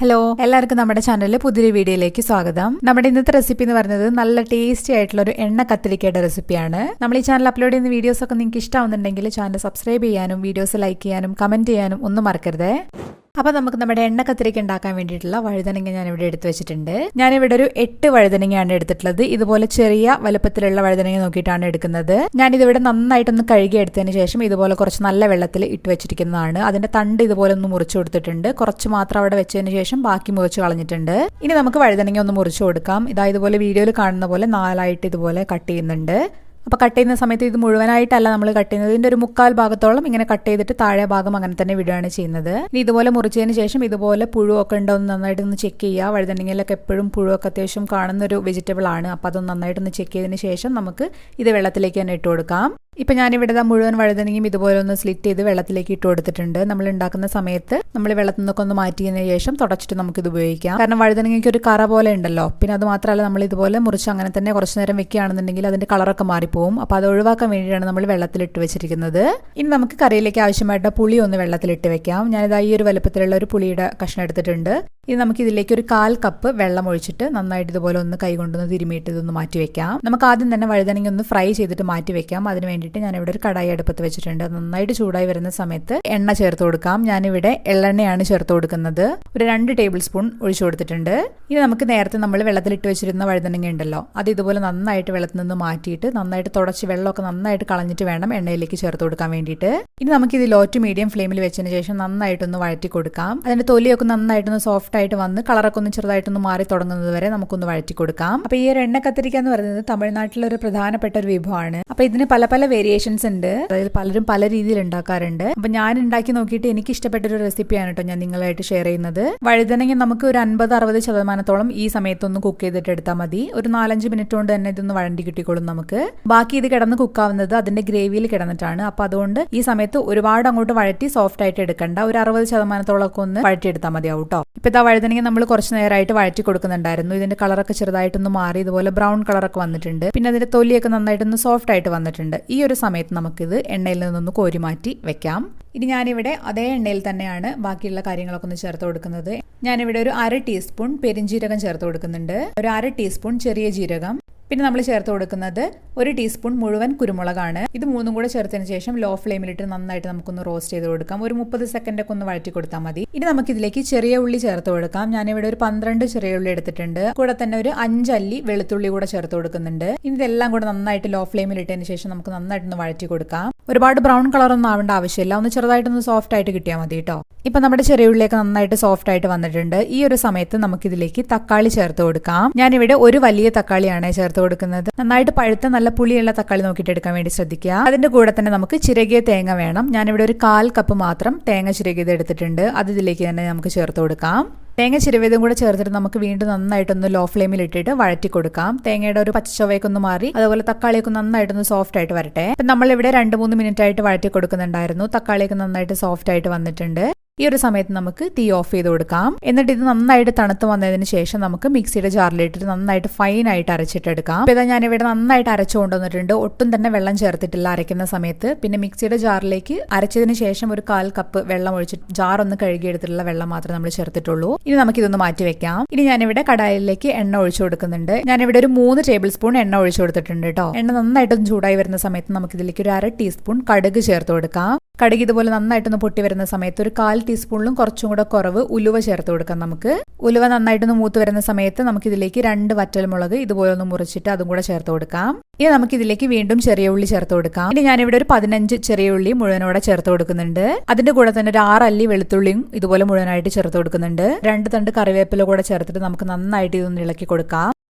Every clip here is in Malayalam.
ഹലോ, എല്ലാവർക്കും നമ്മുടെ ചാനലിലെ പുതിയൊരു വീഡിയോയിലേക്ക് സ്വാഗതം. നമ്മുടെ ഇന്നത്തെ റെസിപ്പി എന്ന് പറയുന്നത് നല്ല ടേസ്റ്റി ആയിട്ടുള്ള ഒരു എണ്ണ കത്തിരിക്കയുടെ റെസിപ്പിയാണ്. നമ്മൾ ഈ ചാനൽ അപ്ലോഡ് ചെയ്യുന്ന വീഡിയോസ് ഒക്കെ നിങ്ങൾക്ക് ഇഷ്ടമാവുന്നുണ്ടെങ്കിൽ ചാനൽ സബ്സ്ക്രൈബ് ചെയ്യാനും വീഡിയോസ് ലൈക്ക് ചെയ്യാനും കമന്റ് ചെയ്യാനും ഒന്നും മറക്കരുത്. അപ്പോൾ നമുക്ക് നമ്മുടെ എണ്ണ കത്തിരിക്ക ഉണ്ടാക്കാൻ വേണ്ടിയിട്ടുള്ള വഴുതനങ്ങ ഞാനിവിടെ എടുത്തു വെച്ചിട്ടുണ്ട്. ഞാനിവിടെ ഒരു 8 വഴുതനങ്ങയാണ് എടുത്തിട്ടുള്ളത്. ഇതുപോലെ ചെറിയ വലുപ്പത്തിലുള്ള വഴുതനങ്ങ നോക്കിയിട്ടാണ് എടുക്കുന്നത്. ഞാനിതിവിടെ നന്നായിട്ടൊന്ന് കഴുകി എടുത്തതിന് ശേഷം ഇതുപോലെ കുറച്ച് നല്ല വെള്ളത്തിൽ ഇട്ട് വെച്ചിരിക്കുന്നതാണ്. അതിന്റെ തണ്ട് ഇതുപോലെ ഒന്ന് മുറിച്ചു കൊടുത്തിട്ടുണ്ട്. കുറച്ച് മാത്രം അവിടെ വെച്ചതിന് ശേഷം ബാക്കി മുറിച്ച് കളഞ്ഞിട്ടുണ്ട്. ഇനി നമുക്ക് വഴുതനങ്ങ ഒന്ന് മുറിച്ചു കൊടുക്കാം. ഇതുപോലെ വീഡിയോയിൽ കാണുന്ന പോലെ 4ആയിട്ട് ഇതുപോലെ കട്ട് ചെയ്യുന്നുണ്ട്. അപ്പോൾ കട്ട് ചെയ്യുന്ന സമയത്ത് ഇത് മുഴുവനായിട്ടല്ല നമ്മൾ കട്ട് ചെയ്യുന്നത്. ഇതിൻ്റെ ഒരു 1/4 ഭാഗത്തോളം ഇങ്ങനെ കട്ട് ചെയ്തിട്ട് താഴെ ഭാഗം അങ്ങനെ തന്നെ വിടുകയാണ് ചെയ്യുന്നത്. ഇനി ഇതുപോലെ മുറിച്ചതിന് ശേഷം ഇതുപോലെ പുഴുവൊക്കെ ഉണ്ടോ എന്ന് നന്നായിട്ടൊന്ന് ചെക്ക് ചെയ്യുക. വഴുതനങ്ങയിലൊക്കെ എപ്പോഴും പുഴുവൊക്കെ അത്യാവശ്യം കാണുന്നൊരു വെജിറ്റബിൾ ആണ്. അപ്പോൾ അതൊന്ന് നന്നായിട്ടൊന്ന് ചെക്ക് ചെയ്തതിന് ശേഷം നമുക്ക് ഇത് വെള്ളത്തിലേക്ക് തന്നെ ഇട്ട് കൊടുക്കാം. ഇപ്പം ഞാനിവിടെ മുഴുവൻ വഴുതനങ്ങയും ഇതുപോലെ ഒന്ന് സ്ലിറ്റ് ചെയ്ത് വെള്ളത്തിലേക്ക് ഇട്ട് കൊടുത്തിട്ടുണ്ട്. നമ്മൾ ഉണ്ടാക്കുന്ന സമയത്ത് നമ്മൾ വെള്ളത്തിൽ നിന്നൊക്കെ ഒന്ന് മാറ്റിയതിന് ശേഷം തുടച്ചിട്ട് നമുക്കിത് ഉപയോഗിക്കാം. കാരണം വഴുതനങ്ങയ്ക്ക് ഒരു കറ പോലെ ഉണ്ടല്ലോ. പിന്നെ അത് മാത്രമല്ല, നമ്മൾ ഇതുപോലെ മുറിച്ച് അങ്ങനെ തന്നെ കുറച്ച് നേരം വെക്കുകയാണെന്നുണ്ടെങ്കിൽ അതിന്റെ കളറൊക്കെ മാറിപ്പോവും. അപ്പോൾ അത് ഒഴിവാക്കാൻ വേണ്ടിയിട്ടാണ് നമ്മൾ വെള്ളത്തിലിട്ട് വെച്ചിരിക്കുന്നത്. ഇനി നമുക്ക് കറിയിലേക്ക് ആവശ്യമായിട്ട് പുളി ഒന്ന് വെള്ളത്തിലിട്ട് വെക്കാം. ഞാനിത് ഈ ഒരു വലുപ്പത്തിലുള്ള ഒരു പുളിയുടെ കഷ്ണം എടുത്തിട്ടുണ്ട്. ഇനി നമുക്ക് ഇതിലേക്ക് ഒരു 1/4 കപ്പ് വെള്ളം ഒഴിച്ചിട്ട് നന്നായിട്ട് ഇതുപോലെ ഒന്ന് കൈകൊണ്ടൊന്ന് തിരുമിയിട്ട് ഇതൊന്ന് മാറ്റി വെക്കാം. നമുക്ക് ആദ്യം തന്നെ വഴുതനങ്ങ ഒന്ന് ഫ്രൈ ചെയ്തിട്ട് മാറ്റി വെക്കാം. അതിന് വേണ്ടിയിട്ട് ഞാനിവിടെ ഒരു കടായി അടുപ്പത്ത് വെച്ചിട്ടുണ്ട്. നന്നായിട്ട് ചൂടായി വരുന്ന സമയത്ത് എണ്ണ ചേർത്ത് കൊടുക്കാം. ഞാനിവിടെ എള്ളെണ്ണയാണ് ചേർത്ത് കൊടുക്കുന്നത്. ഒരു 2 ടേബിൾ സ്പൂൺ ഒഴിച്ചു കൊടുത്തിട്ടുണ്ട്. ഇനി നമുക്ക് നേരത്തെ നമ്മൾ വെള്ളത്തിലിട്ട് വെച്ചിരുന്ന വഴുതനങ്ങ ഉണ്ടല്ലോ, അത് ഇതുപോലെ നന്നായിട്ട് വെള്ളത്തിൽ നിന്ന് മാറ്റിയിട്ട് നന്നായിട്ട് തുടച്ച് വെള്ളമൊക്കെ നന്നായിട്ട് കളഞ്ഞിട്ട് വേണം എണ്ണയിലേക്ക് ചേർത്ത് കൊടുക്കാൻ വേണ്ടിയിട്ട്. ഇനി നമുക്ക് ഇത് ലോ ടു മീഡിയം ഫ്ലെയിമിൽ വെച്ചതിന് ശേഷം നന്നായിട്ടൊന്ന് വഴറ്റി കൊടുക്കാം. അതിന്റെ തൊലിയൊക്കെ നന്നായിട്ടൊന്ന് സോഫ്റ്റ് ആയിട്ട് വന്ന് കളറൊക്കെ ഒന്ന് ചെറുതായിട്ടൊന്ന് മാറി തുടങ്ങുന്നത് വരെ നമുക്കൊന്ന് വഴറ്റി കൊടുക്കാം. അപ്പൊ ഈ ഒരു എണ്ണ കത്തിരിക്ക എന്ന് പറയുന്നത് തമിഴ്നാട്ടിലെ ഒരു പ്രധാനപ്പെട്ട ഒരു വിഭവമാണ്. അപ്പൊ ഇതിന് പല പല വേരിയേഷൻസ് ഉണ്ട്. അതായത് പലരും പല രീതിയിൽ ഉണ്ടാക്കാറുണ്ട്. അപ്പൊ ഞാൻ ഉണ്ടാക്കി നോക്കിയിട്ട് എനിക്ക് ഇഷ്ടപ്പെട്ട ഒരു റെസിപ്പിയാണ് കേട്ടോ ഞാൻ നിങ്ങളായിട്ട് ഷെയർ ചെയ്യുന്നത്. വഴുതനങ്ങ നമുക്ക് ഒരു 50-60% ഈ സമയത്തൊന്ന് കുക്ക് ചെയ്തിട്ട് എടുത്താൽ മതി. ഒരു 4-5 മിനിറ്റ് കൊണ്ട് തന്നെ ഇതൊന്ന് വഴണ്ടി കിട്ടിക്കോളും നമുക്ക്. ബാക്കി ഇത് കിടന്ന് കുക്കാവുന്നത് അതിന്റെ ഗ്രേവിയിൽ കിടന്നിട്ടാണ്. അപ്പൊ അതുകൊണ്ട് ഈ സമയത്ത് ഒരുപാട് അങ്ങോട്ട് വഴറ്റി സോഫ്റ്റ് ആയിട്ട് എടുക്കണ്ട. ഒരു 60% ഒക്കെ ഒന്ന് വഴറ്റിയെടുത്താൽ മതിയാവും കേട്ടോ. ഇപ്പൊ ഇതാ വഴുതനങ്ങ നമ്മൾ കുറച്ച് നേരമായിട്ട് വഴറ്റി കൊടുക്കുന്നുണ്ടായിരുന്നു. ഇതിന്റെ കളറൊക്കെ ചെറുതായിട്ടൊന്ന് മാറി ഇതുപോലെ ബ്രൗൺ കളറൊക്കെ വന്നിട്ടുണ്ട്. പിന്നെ അതിന്റെ തൊലിയൊക്കെ നന്നായിട്ടൊന്ന് സോഫ്റ്റ് ആയിട്ട് വന്നിട്ടുണ്ട്. ഈ ഒരു സമയത്ത് നമുക്കിത് എണ്ണയിൽ നിന്നൊന്ന് കോരി മാറ്റി വെക്കാം. ഇനി ഞാനിവിടെ അതേ എണ്ണയിൽ തന്നെയാണ് ബാക്കിയുള്ള കാര്യങ്ങളൊക്കെ ഒന്ന് ചേർത്ത് കൊടുക്കുന്നത്. ഞാനിവിടെ ഒരു 1/2 ടീസ്പൂൺ പെരിഞ്ജീരകം ചേർത്ത് കൊടുക്കുന്നുണ്ട്. ഒരു 1/2 ടീസ്പൂൺ ചെറിയ ജീരകം. പിന്നെ നമ്മൾ ചേർത്ത് കൊടുക്കുന്നത് 1 ടീസ്പൂൺ മുഴുവൻ കുരുമുളകാണ്. ഇത് 3ഉം കൂടെ ചേർത്തതിന് ശേഷം ലോ ഫ്ലെയിമിലിട്ട് നന്നായിട്ട് നമുക്കൊന്ന് റോസ്റ്റ് ചെയ്ത് കൊടുക്കാം. ഒരു 30 സെക്കൻഡ് ഒക്കെ ഒന്ന് വഴറ്റി കൊടുത്താൽ മതി. ഇനി നമുക്ക് ഇതിലേക്ക് ചെറിയ ഉള്ളി ചേർത്ത് കൊടുക്കാം. ഞാനിവിടെ ഒരു 12 ചെറിയ ഉള്ളി എടുത്തിട്ടുണ്ട്. കൂടെ തന്നെ ഒരു 5 അല്ലി വെളുത്തുള്ളി കൂടെ ചേർത്ത് കൊടുക്കുന്നുണ്ട്. ഇനി ഇതെല്ലാം കൂടെ നന്നായിട്ട് ലോ ഫ്ലെയിമിൽ ഇട്ടതിന് ശേഷം നമുക്ക് നന്നായിട്ടൊന്ന് വഴറ്റി കൊടുക്കാം. ഒരുപാട് ബ്രൗൺ കളർ ഒന്നും ആവേണ്ട ആവശ്യമില്ല. ഒന്ന് ചെറുതായിട്ടൊന്ന് സോഫ്റ്റ് ആയിട്ട് കിട്ടിയാൽ മതി കേട്ടോ. ഇപ്പൊ നമ്മുടെ ചെറിയ ഉള്ളിയൊക്കെ നന്നായിട്ട് സോഫ്റ്റ് ആയിട്ട് വന്നിട്ടുണ്ട്. ഈ ഒരു സമയത്ത് നമുക്ക് ഇതിലേക്ക് തക്കാളി ചേർത്ത് കൊടുക്കാം. ഞാനിവിടെ ഒരു വലിയ തക്കാളിയാണ് ചേർത്ത് കൊടുക്കുന്നത്. നന്നായിട്ട് പഴുത്ത നല്ല പുളിയുള്ള തക്കാളി നോക്കിയിട്ട് എടുക്കാൻ വേണ്ടി ശ്രദ്ധിക്കുക. അതിന്റെ കൂടെ തന്നെ നമുക്ക് ചിരകിയ തേങ്ങ വേണം. ഞാനിവിടെ ഒരു 1/4 കപ്പ് മാത്രം തേങ്ങ ചിരകിയത് എടുത്തിട്ടുണ്ട്. അത് ഇതിലേക്ക് തന്നെ നമുക്ക് ചേർത്ത് കൊടുക്കാം. തേങ്ങ ചിരവിയതും കൂടെ ചേർത്തിട്ട് നമുക്ക് വീണ്ടും നന്നായിട്ടൊന്ന് ലോ ഫ്ലെയിമിൽ ഇട്ടിട്ട് വഴറ്റി കൊടുക്കാം. തേങ്ങയുടെ ഒരു പച്ചച്ചൊവയൊക്കെ ഒന്ന് മാറി അതുപോലെ തക്കാളിയൊക്കെ നന്നായിട്ടൊന്ന് സോഫ്റ്റ് ആയിട്ട് വരട്ടെ. അപ്പം നമ്മളിവിടെ 2-3 മിനിറ്റ് ആയിട്ട് വഴറ്റി കൊടുക്കുന്നുണ്ടായിരുന്നു. തക്കാളിയൊക്കെ നന്നായിട്ട് സോഫ്റ്റ് ആയിട്ട് വന്നിട്ടുണ്ട്. ഈ ഒരു സമയത്ത് നമുക്ക് തീ ഓഫ് ചെയ്ത് കൊടുക്കാം. എന്നിട്ട് ഇത് നന്നായിട്ട് തണുത്ത് വന്നതിന് ശേഷം നമുക്ക് മിക്സിയുടെ ജാറിലിട്ടിട്ട് നന്നായിട്ട് ഫൈൻ ആയിട്ട് അരച്ചിട്ടെടുക്കാം. അപ്പോൾ ഇതാ ഞാനിവിടെ നന്നായിട്ട് അരച്ചു കൊണ്ടുവന്നിട്ടുണ്ട്. ഒട്ടും തന്നെ വെള്ളം ചേർത്തിട്ടില്ല അരയ്ക്കുന്ന സമയത്ത്. പിന്നെ മിക്സിയുടെ ജാറിലേക്ക് അരച്ചതിന് ശേഷം ഒരു 1/4 കപ്പ് വെള്ളം ഒഴിച്ചിട്ട് ജാർ ഒന്ന് കഴുകിയെടുത്തിട്ടുള്ള വെള്ളം മാത്രമേ നമ്മൾ ചേർത്തിട്ടുള്ളൂ. ഇനി നമുക്ക് ഇതൊന്ന് മാറ്റി വെക്കാം. ഇനി ഞാനിവിടെ കടായിലേക്ക് എണ്ണ ഒഴിച്ചു കൊടുക്കുന്നുണ്ട്. ഞാനിവിടെ ഒരു 3 ടേബിൾ സ്പൂൺ എണ്ണ ഒഴിച്ചു കൊടുത്തിട്ടുണ്ട് കേട്ടോ. എണ്ണ നന്നായിട്ടൊന്ന് ചൂടായി വരുന്ന സമയത്ത് നമുക്ക് ഇതിലേക്ക് ഒരു 1/2 ടീസ്പൂൺ കടുക് ചേർത്ത് കൊടുക്കാം. കടുക് ഇതുപോലെ നന്നായിട്ടൊന്ന് പൊട്ടി വരുന്ന സമയത്ത് ഒരു 1/4 ടീസ്പൂണിലും കുറച്ചും കൂടെ കുറവ് ഉലുവ ചേർത്ത് കൊടുക്കാം. നമുക്ക് ഉലുവ നന്നായിട്ടൊന്ന് മൂത്ത് വരുന്ന സമയത്ത് നമുക്ക് ഇതിലേക്ക് 2 വറ്റൽമുളക് ഇതുപോലെ ഒന്ന് മുറിച്ചിട്ട് അതും കൂടെ ചേർത്ത് കൊടുക്കാം. ഇനി നമുക്ക് ഇതിലേക്ക് വീണ്ടും ചെറിയ ഉള്ളി ചേർത്ത് കൊടുക്കാം. ഇനി ഞാനിവിടെ ഒരു 15 ചെറിയ ഉള്ളി മുഴുവനോടെ ചേർത്ത് കൊടുക്കുന്നുണ്ട്. അതിന്റെ കൂടെ തന്നെ ഒരു 6 അല്ലി വെളുത്തുള്ളിയും ഇതുപോലെ മുഴുവനായിട്ട് ചേർത്ത് കൊടുക്കുന്നുണ്ട്. 2 തണ്ട് കറിവേപ്പില കൂടെ ചേർത്തിട്ട് നമുക്ക് നന്നായിട്ട് ഇതൊന്ന് ഇളക്കി കൊടുക്കാം.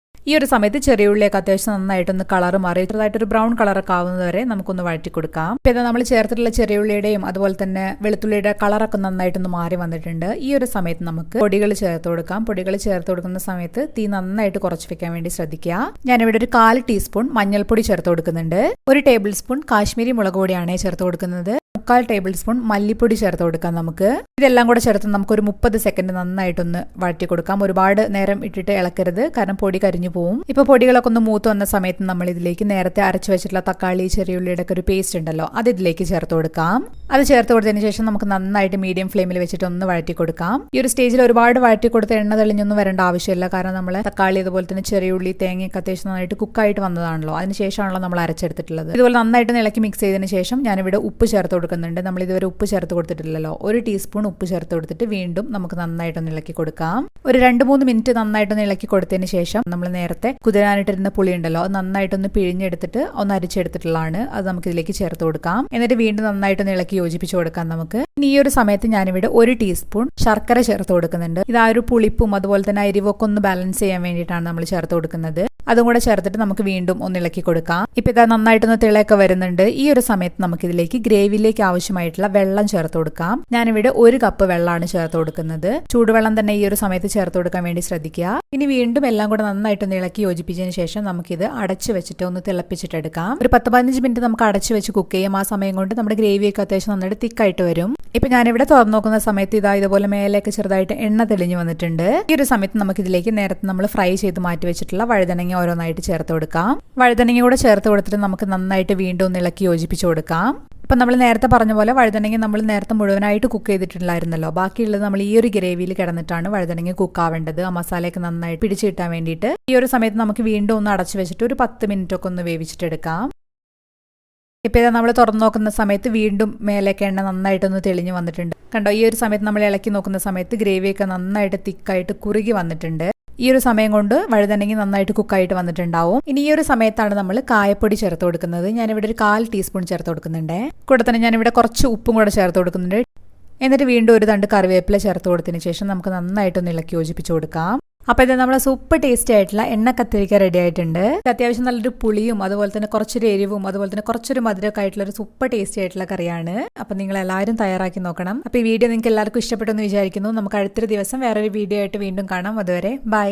ഈ ഒരു സമയത്ത് ചെറിയ ഉള്ളിയൊക്കെ അത്യാവശ്യം നന്നായിട്ടൊന്ന് കളർ മാറി ചെറുതായിട്ടൊരു ബ്രൗൺ കളറൊക്കെ ആവുന്നത് വരെ നമുക്കൊന്ന് വഴറ്റി കൊടുക്കാം. പിന്നെ നമ്മൾ ചേർത്തിട്ടുള്ള ചെറിയ ഉള്ളിയുടെയും അതുപോലെ തന്നെ വെളുത്തുള്ളിയുടെ കളറൊക്കെ നന്നായിട്ടൊന്ന് മാറി വന്നിട്ടുണ്ട്. ഈ ഒരു സമയത്ത് നമുക്ക് പൊടികൾ ചേർത്ത് കൊടുക്കാം. പൊടികൾ ചേർത്ത് കൊടുക്കുന്ന സമയത്ത് തീ നന്നായിട്ട് കുറച്ച് വെക്കാൻ വേണ്ടി ശ്രദ്ധിക്കുക. ഞാനിവിടെ ഒരു 1/4 ടീസ്പൂൺ മഞ്ഞൾപ്പൊടി ചേർത്ത് കൊടുക്കുന്നുണ്ട്. 1 ടേബിൾ സ്പൂൺ കാശ്മീരി മുളക് പൊടിയാണ് ചേർത്ത് കൊടുക്കുന്നത്. 1/4 ടേബിൾ സ്പൂൺ മല്ലിപ്പൊടി ചേർത്ത് കൊടുക്കാം നമുക്ക്. ഇതെല്ലാം കൂടെ ചേർത്ത് നമുക്കൊരു 30 സെക്കൻഡ് നന്നായിട്ടൊന്ന് വഴറ്റി കൊടുക്കാം. ഒരുപാട് നേരം ഇട്ടിട്ട് ഇളക്കരുത്, കാരണം പൊടി കരിഞ്ഞു പോവും. ഇപ്പൊ പൊടികളൊക്കെ ഒന്ന് മൂത്ത് വന്ന സമയത്ത് നമ്മൾ ഇതിലേക്ക് നേരത്തെ അരച്ചു വെച്ചിട്ടുള്ള തക്കാളി ചെറിയുള്ളിയുടെ ഒക്കെ ഒരു പേസ്റ്റ് ഉണ്ടല്ലോ, അത് ഇതിലേക്ക് ചേർത്ത് കൊടുക്കാം. അത് ചേർത്ത് കൊടുത്തതിന് ശേഷം നമുക്ക് നന്നായിട്ട് മീഡിയം ഫ്ലെയിമിൽ വെച്ചിട്ട് ഒന്ന് വഴറ്റി കൊടുക്കാം. ഈ ഒരു സ്റ്റേജിൽ ഒരുപാട് വഴറ്റി കൊടുത്ത് എണ്ണ തെളിഞ്ഞൊന്നും വരേണ്ട ആവശ്യമില്ല, കാരണം നമ്മൾ തക്കാളി അതുപോലെ തന്നെ ചെറിയുള്ളി തേങ്ങയൊക്കെ അത്യാവശ്യം നന്നായിട്ട് കുക്കായിട്ട് വന്നതാണല്ലോ, അതിനുശേഷമാണല്ലോ നമ്മൾ അരച്ചെടുത്തിട്ടുള്ളത്. ഇതുപോലെ നന്നായിട്ട് ഇളക്കി മിക്സ് ചെയ്തതിന് ശേഷം ഞാനിവിടെ ഉപ്പ് ചേർത്ത് കൊടുക്കുന്നുണ്ട്. നമ്മൾ ഇതുവരെ ഉപ്പ് ചേർത്ത് കൊടുത്തിട്ടില്ലല്ലോ. 1 ടീസ്പൂൺ ഉപ്പ് ചേർത്ത് കൊടുത്തിട്ട് വീണ്ടും നമുക്ക് നന്നായിട്ടൊന്ന് ഇളക്കി കൊടുക്കാം. ഒരു 2-3 മിനിറ്റ് നന്നായിട്ടൊന്ന് ഇളക്കി കൊടുത്തതിന് ശേഷം നമ്മൾ നേരത്തെ കുതിരാനിട്ടിരുന്ന പുളി ഉണ്ടല്ലോ, അത് നന്നായിട്ടൊന്ന് പിഴിഞ്ഞെടുത്തിട്ട് ഒന്ന് അരിച്ചെടുത്തിട്ടുള്ളതാണ്. അത് നമുക്ക് ഇതിലേക്ക് ചേർത്ത് കൊടുക്കാം. എന്നിട്ട് വീണ്ടും നന്നായിട്ടൊന്ന് ഇളക്കി യോജിപ്പിച്ച് കൊടുക്കാം നമുക്ക്. ഇനി ഈ ഒരു സമയത്ത് ഞാനിവിടെ 1 ടീസ്പൂൺ ശർക്കര ചേർത്ത് കൊടുക്കുന്നുണ്ട്. ഇത് ആ ഒരു പുളിപ്പും അതുപോലെ തന്നെ അരിവൊക്കെ ഒന്ന് ബാലൻസ് ചെയ്യാൻ വേണ്ടിയിട്ടാണ് നമ്മൾ ചേർത്ത് കൊടുക്കുന്നത്. അതും കൂടെ ചേർത്തിട്ട് നമുക്ക് വീണ്ടും ഒന്ന് ഇളക്കി കൊടുക്കാം. ഇപ്പൊ ഇതാ നന്നായിട്ടൊന്ന് തിളയൊക്കെ വരുന്നുണ്ട്. ഈ ഒരു സമയത്ത് നമുക്ക് ഇതിലേക്ക് ഗ്രേവിയിലേക്ക് ആവശ്യമായിട്ടുള്ള വെള്ളം ചേർത്ത് കൊടുക്കാം. ഞാനിവിടെ 1 കപ്പ് വെള്ളമാണ് ചേർത്ത് കൊടുക്കുന്നത്. ചൂടുവെള്ളം തന്നെ ഈ ഒരു സമയത്ത് ചേർത്ത് കൊടുക്കാൻ വേണ്ടി ശ്രദ്ധിക്കുക. ഇനി വീണ്ടും എല്ലാം കൂടെ നന്നായിട്ടൊന്ന് ഇളക്കി യോജിപ്പിച്ചതിന് ശേഷം നമുക്കിത് അടച്ചു വെച്ചിട്ട് ഒന്ന് തിളപ്പിച്ചിട്ടെടുക്കാം. ഒരു 10-15 മിനിറ്റ് നമുക്ക് അടച്ചു വെച്ച് കുക്ക് ചെയ്യാം. ആ സമയം കൊണ്ട് നമ്മുടെ ഗ്രേവിയൊക്കെ അത്യാവശ്യം നന്നായിട്ട് തിക്കായിട്ട് വരും. ഇപ്പൊ ഞാനിവിടെ തുറന്നു നോക്കുന്ന സമയത്ത് ഇതുപോലെ മേലേക്ക് ചെറുതായിട്ട് എണ്ണ തെളിഞ്ഞു വന്നിട്ടുണ്ട്. ഈ ഒരു സമയത്ത് നമുക്ക് ഇതിലേക്ക് നേരത്തെ നമ്മൾ ഫ്രൈ ചെയ്ത് മാറ്റി വെച്ചിട്ടുള്ള വഴുതനങ്ങ ഓരോന്നായിട്ട് ചേർത്ത് കൊടുക്കാം. വഴുതനങ്ങ കൂടെ ചേർത്ത് കൊടുത്തിട്ട് നമുക്ക് നന്നായിട്ട് വീണ്ടും ഒന്ന് ഇളക്കി യോജിപ്പിച്ച് കൊടുക്കാം. ഇപ്പം നമ്മൾ നേരത്തെ പറഞ്ഞ പോലെ വഴുതനങ്ങ നമ്മൾ നേരത്തെ മുഴുവനായിട്ട് കുക്ക് ചെയ്തിട്ടുണ്ടായിരുന്നല്ലോ. ബാക്കിയുള്ളത് നമ്മൾ ഈ ഒരു ഗ്രേവിയിൽ കിടന്നിട്ടാണ് വഴുതനങ്ങ കുക്ക് ആവേണ്ടത്. ആ മസാലയൊക്കെ നന്നായിട്ട് പിടിച്ചു കിട്ടാൻ വേണ്ടിയിട്ട് ഈ ഒരു സമയത്ത് നമുക്ക് വീണ്ടും ഒന്ന് അടച്ചു വെച്ചിട്ട് ഒരു 10 മിനിറ്റ് ഒക്കെ ഒന്ന് വേവിച്ചിട്ടെടുക്കാം. ഇപ്പം ഇതാ നമ്മൾ തുറന്നു നോക്കുന്ന സമയത്ത് വീണ്ടും മേലേക്ക് എണ്ണ നന്നായിട്ടൊന്ന് തെളിഞ്ഞു വന്നിട്ടുണ്ട്. കണ്ടോ, ഈ ഒരു സമയത്ത് നമ്മൾ ഇളക്കി നോക്കുന്ന സമയത്ത് ഗ്രേവിയൊക്കെ നന്നായിട്ട് തിക്കായിട്ട് കുറുകി വന്നിട്ടുണ്ട്. ഈ ഒരു സമയം കൊണ്ട് വഴുതനങ്ങി നന്നായിട്ട് കുക്കായിട്ട് വന്നിട്ടുണ്ടാവും. ഇനി ഈ ഒരു സമയത്താണ് നമ്മൾ കായപ്പൊടി ചേർത്ത് കൊടുക്കുന്നത്. ഞാനിവിടെ ഒരു 1/4 ടീസ്പൂൺ ചേർത്ത് കൊടുക്കുന്നുണ്ട്. കൂടെ തന്നെ ഞാനിവിടെ കുറച്ച് ഉപ്പും കൂടെ ചേർത്ത് കൊടുക്കുന്നുണ്ട്. എന്നിട്ട് വീണ്ടും ഒരു തണ്ട് കറിവേപ്പില ചേർത്ത് കൊടുത്തതിന് ശേഷം നമുക്ക് നന്നായിട്ടൊന്ന് ഇളക്കി യോജിപ്പിച്ച് കൊടുക്കാം. അപ്പോൾ ഇത് നമ്മളെ സൂപ്പർ ടേസ്റ്റി ആയിട്ടുള്ള എണ്ണ കത്തിരിക്ക റെഡി ആയിട്ടുണ്ട്. അത്യാവശ്യം നല്ലൊരു പുളിയും അതുപോലെ തന്നെ കുറച്ചൊരു എരിവും അതുപോലെ തന്നെ കുറച്ചൊരു മധുരമൊക്കെ ആയിട്ടുള്ള ഒരു സൂപ്പർ ടേസ്റ്റി ആയിട്ടുള്ള കറിയാണ്. അപ്പോൾ നിങ്ങൾ എല്ലാവരും തയ്യാറാക്കി നോക്കണം. അപ്പോൾ ഈ വീഡിയോ നിങ്ങൾക്ക് എല്ലാവർക്കും ഇഷ്ടപ്പെട്ടെന്ന് വിചാരിക്കുന്നു. നമുക്ക് അടുത്തൊരു ദിവസം വേറൊരു വീഡിയോ ആയിട്ട് വീണ്ടും കാണാം. അതുവരെ ബൈ.